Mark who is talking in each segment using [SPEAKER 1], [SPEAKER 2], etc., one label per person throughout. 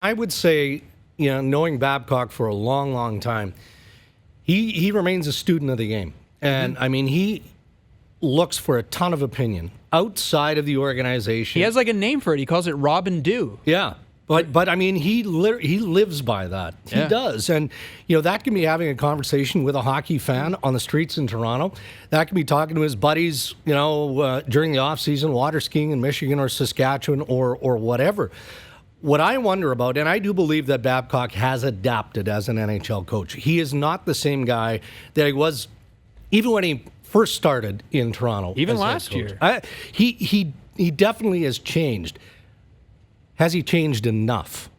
[SPEAKER 1] I would say, knowing Babcock for a long, long time, he remains a student of the game. And, he looks for a ton of opinion outside of the organization.
[SPEAKER 2] He has a name for it. He calls it Robin Do.
[SPEAKER 1] Yeah. But he lives by that. He does. And, that can be having a conversation with a hockey fan on the streets in Toronto. That can be talking to his buddies, during the off-season, water skiing in Michigan or Saskatchewan or whatever. What I wonder about, and I do believe that Babcock has adapted as an NHL coach. He is not the same guy that he was even when he first started in Toronto.
[SPEAKER 2] Even last year.
[SPEAKER 1] He definitely has changed. Has he changed enough?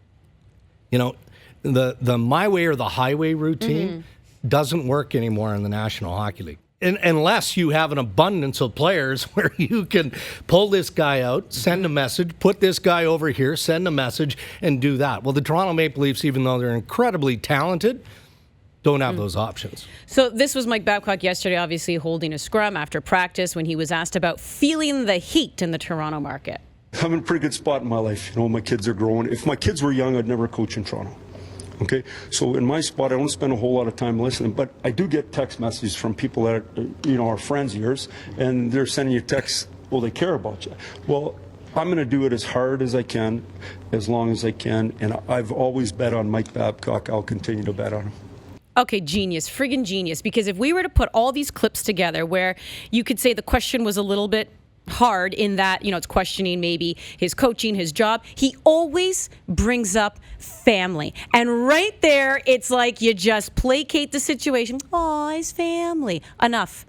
[SPEAKER 1] The my way or the highway routine doesn't work anymore in the National Hockey League. Unless you have an abundance of players where you can pull this guy out, send a message, put this guy over here, send a message, and do that. Well, the Toronto Maple Leafs, even though they're incredibly talented, don't have those options.
[SPEAKER 3] So this was Mike Babcock yesterday, obviously holding a scrum after practice when he was asked about feeling the heat in the Toronto market.
[SPEAKER 4] I'm in a pretty good spot in my life. My kids are growing. If my kids were young, I'd never coach in Toronto. Okay, so in my spot, I don't spend a whole lot of time listening, but I do get text messages from people that are friends of yours, and they're sending you texts. Well, they care about you. Well, I'm going to do it as hard as I can, as long as I can, and I've always bet on Mike Babcock. I'll continue to bet on him.
[SPEAKER 3] Okay, genius, friggin' genius. Because if we were to put all these clips together where you could say the question was a little bit hard in that, it's questioning maybe his coaching, his job, he always brings up family. And right there, it's like you just placate the situation. Oh, his family. Enough.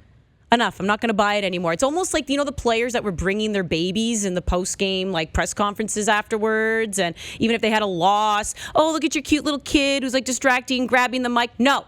[SPEAKER 3] I'm not going to buy it anymore. It's almost like, the players that were bringing their babies in the post-game, press conferences afterwards. And even if they had a loss, oh, look at your cute little kid who's distracting, grabbing the mic. No,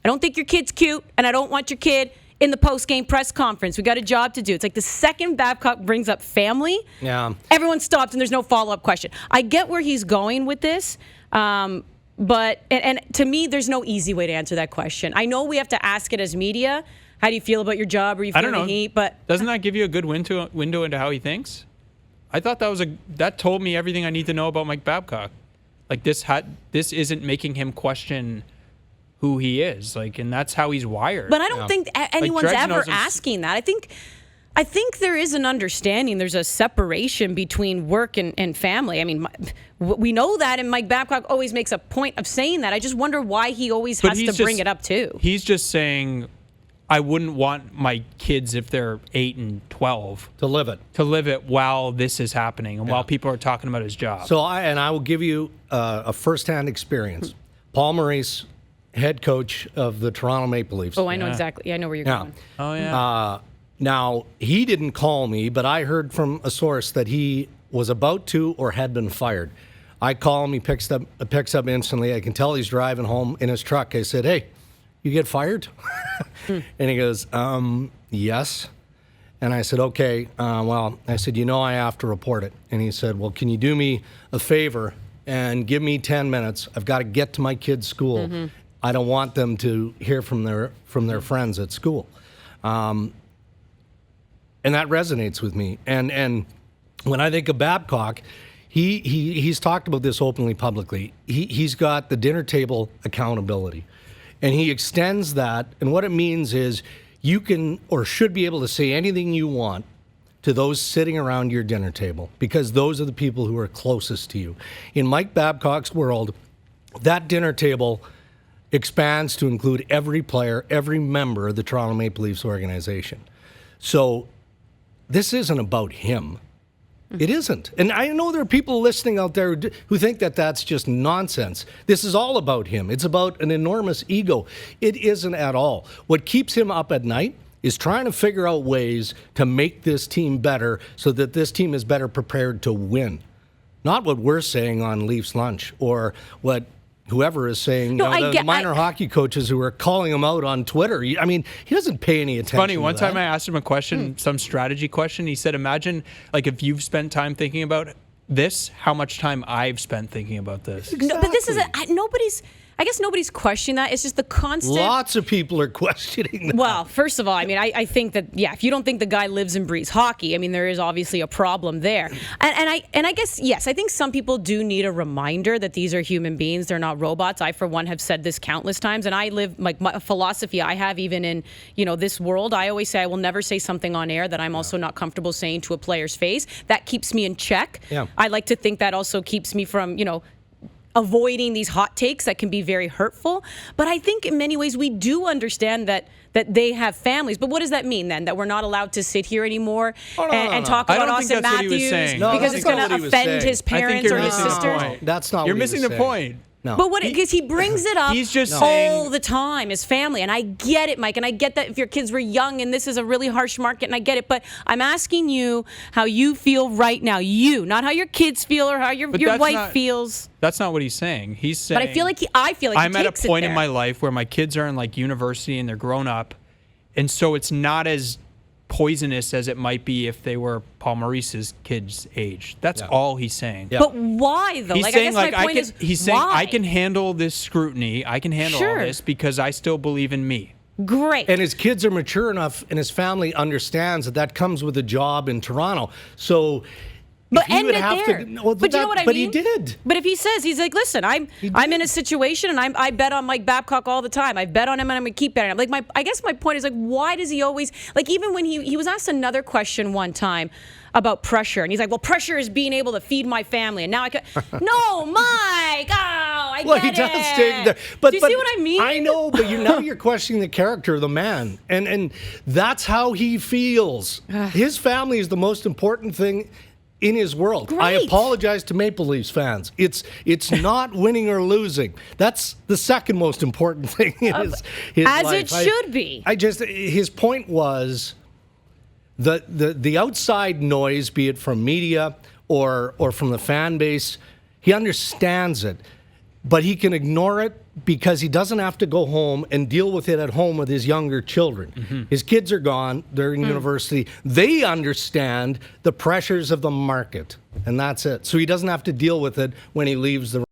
[SPEAKER 3] I don't think your kid's cute, and I don't want your kid in the post-game press conference. We got a job to do. It's like the second Babcock brings up family, everyone stops and there's no follow-up question. I get where he's going with this, but to me, there's no easy way to answer that question. I know we have to ask it as media. How do you feel about your job? Are you feeling the heat? But
[SPEAKER 2] doesn't that give you a good window into how he thinks? I thought that told me everything I need to know about Mike Babcock. This isn't making him question who he is, and that's how he's wired.
[SPEAKER 3] But I don't think anyone's ever asking that. I think there is an understanding. There's a separation between work and family. We know that, and Mike Babcock always makes a point of saying that. I just wonder why he always has to bring it up too.
[SPEAKER 2] He's just saying, I wouldn't want my kids, if they're 8 and 12,
[SPEAKER 1] to live it
[SPEAKER 2] while this is happening and while people are talking about his job.
[SPEAKER 1] So I will give you a firsthand experience. Paul Maurice, head coach of the Toronto Maple Leafs.
[SPEAKER 3] Oh, I know exactly. I know where you're going.
[SPEAKER 2] Oh, yeah.
[SPEAKER 1] Now, he didn't call me, but I heard from a source that he was about to or had been fired. I call him. He picks up instantly. I can tell he's driving home in his truck. I said, "Hey, you get fired?" And he goes, "Yes." And I said, "Okay, well," I said, I have to report it." And he said, "Well, can you do me a favor and give me 10 minutes? I've got to get to my kids' school. I don't want them to hear from their friends at school." And that resonates with me. And when I think of Babcock, he's talked about this openly, publicly. He's got the dinner table accountability. And he extends that. And what it means is you can or should be able to say anything you want to those sitting around your dinner table, because those are the people who are closest to you. In Mike Babcock's world, that dinner table expands to include every player, every member of the Toronto Maple Leafs organization. So this isn't about him. It isn't. And I know there are people listening out there who think that that's just nonsense. This is all about him. It's about an enormous ego. It isn't at all. What keeps him up at night is trying to figure out ways to make this team better so that this team is better prepared to win. Not what we're saying on Leafs Lunch or what whoever is saying, the minor hockey coaches who are calling him out on Twitter. He doesn't pay any attention.
[SPEAKER 2] Funny, one time I asked him a question, some strategy question. He said, imagine if you've spent time thinking about how much time I've spent thinking about this.
[SPEAKER 3] No, but this is I guess nobody's questioning that. It's just the constant.
[SPEAKER 1] Lots of people are questioning that.
[SPEAKER 3] Well, first of all, I mean, I think that, if you don't think the guy lives and breathes hockey, I mean, there is obviously a problem there. And I guess, yes, I think some people do need a reminder that these are human beings. They're not robots. I, for one, have said this countless times. And I live, like, my philosophy I have even in, this world, I always say I will never say something on air that I'm also not comfortable saying to a player's face. That keeps me in check.
[SPEAKER 1] Yeah.
[SPEAKER 3] I like to think that also keeps me from, avoiding these hot takes that can be very hurtful. But I think in many ways we do understand that they have families. But what does that mean then? That we're not allowed to sit here anymore and talk
[SPEAKER 2] I
[SPEAKER 3] about
[SPEAKER 2] don't think
[SPEAKER 3] Austin
[SPEAKER 2] that's what he was
[SPEAKER 3] Matthews
[SPEAKER 2] saying.
[SPEAKER 1] No,
[SPEAKER 3] because
[SPEAKER 1] that's
[SPEAKER 3] it's going
[SPEAKER 1] not
[SPEAKER 3] to
[SPEAKER 1] what he was
[SPEAKER 3] offend
[SPEAKER 1] saying.
[SPEAKER 3] his
[SPEAKER 2] I think
[SPEAKER 3] parents
[SPEAKER 2] you're
[SPEAKER 3] or his
[SPEAKER 2] missing the
[SPEAKER 3] sisters?
[SPEAKER 2] point.
[SPEAKER 1] That's not
[SPEAKER 2] You're
[SPEAKER 1] what he
[SPEAKER 2] missing
[SPEAKER 1] was
[SPEAKER 2] the
[SPEAKER 1] saying.
[SPEAKER 2] point.
[SPEAKER 1] No.
[SPEAKER 3] But because he brings it up
[SPEAKER 2] He's just
[SPEAKER 3] all
[SPEAKER 2] saying-
[SPEAKER 3] the time, his family. And I get it, Mike. And I get that if your kids were young and this is a really harsh market, and I get it. But I'm asking you how you feel right now. You, not how your kids feel or how your
[SPEAKER 2] that's
[SPEAKER 3] wife
[SPEAKER 2] not-
[SPEAKER 3] feels.
[SPEAKER 2] That's not what he's saying. He's saying.
[SPEAKER 3] But I feel like he
[SPEAKER 2] I'm at a
[SPEAKER 3] takes it
[SPEAKER 2] point in
[SPEAKER 3] there.
[SPEAKER 2] my life where my kids are in like university and they're grown up, and so it's not as poisonous as it might be if they were Paul Maurice's kids' age. That's all he's saying.
[SPEAKER 1] Yeah.
[SPEAKER 3] But why though?
[SPEAKER 2] He's
[SPEAKER 3] I
[SPEAKER 2] saying
[SPEAKER 3] guess
[SPEAKER 2] like
[SPEAKER 3] my point is
[SPEAKER 2] he's saying
[SPEAKER 3] why?
[SPEAKER 2] I can handle this scrutiny. I can handle all
[SPEAKER 3] Sure.
[SPEAKER 2] this because I still believe in me.
[SPEAKER 3] Great.
[SPEAKER 1] And his kids are mature enough, and his family understands that comes with a job in Toronto. So,
[SPEAKER 3] But
[SPEAKER 1] if he
[SPEAKER 3] end
[SPEAKER 1] would
[SPEAKER 3] it
[SPEAKER 1] have
[SPEAKER 3] there.
[SPEAKER 1] to, well,
[SPEAKER 3] but you know what I mean?
[SPEAKER 1] But he did.
[SPEAKER 3] But if he says, he's like, listen, I'm in a situation, and I bet on Mike Babcock all the time. I bet on him, and I'm going to keep betting on him. Like I guess my point is, like, why does he always, like, even when he was asked another question one time about pressure, and he's like, well, pressure is being able to feed my family, and now I can. No, Mike. I
[SPEAKER 1] Well,
[SPEAKER 3] get
[SPEAKER 1] he does
[SPEAKER 3] it.
[SPEAKER 1] take there. But,
[SPEAKER 3] Do you see what I mean?
[SPEAKER 1] I know, but now you're questioning the character of the man, and that's how he feels. His family is the most important thing in his world. I
[SPEAKER 3] Great.
[SPEAKER 1] apologize to Maple Leafs fans. It's not winning or losing. That's the second most important thing in his
[SPEAKER 3] as
[SPEAKER 1] life.
[SPEAKER 3] it should be.
[SPEAKER 1] His point was the outside noise, be it from media or from the fan base, he understands it, but he can ignore it because he doesn't have to go home and deal with it at home with his younger children.
[SPEAKER 2] Mm-hmm.
[SPEAKER 1] His kids are gone. They're in university. They understand the pressures of the market, and that's it. So he doesn't have to deal with it when he leaves the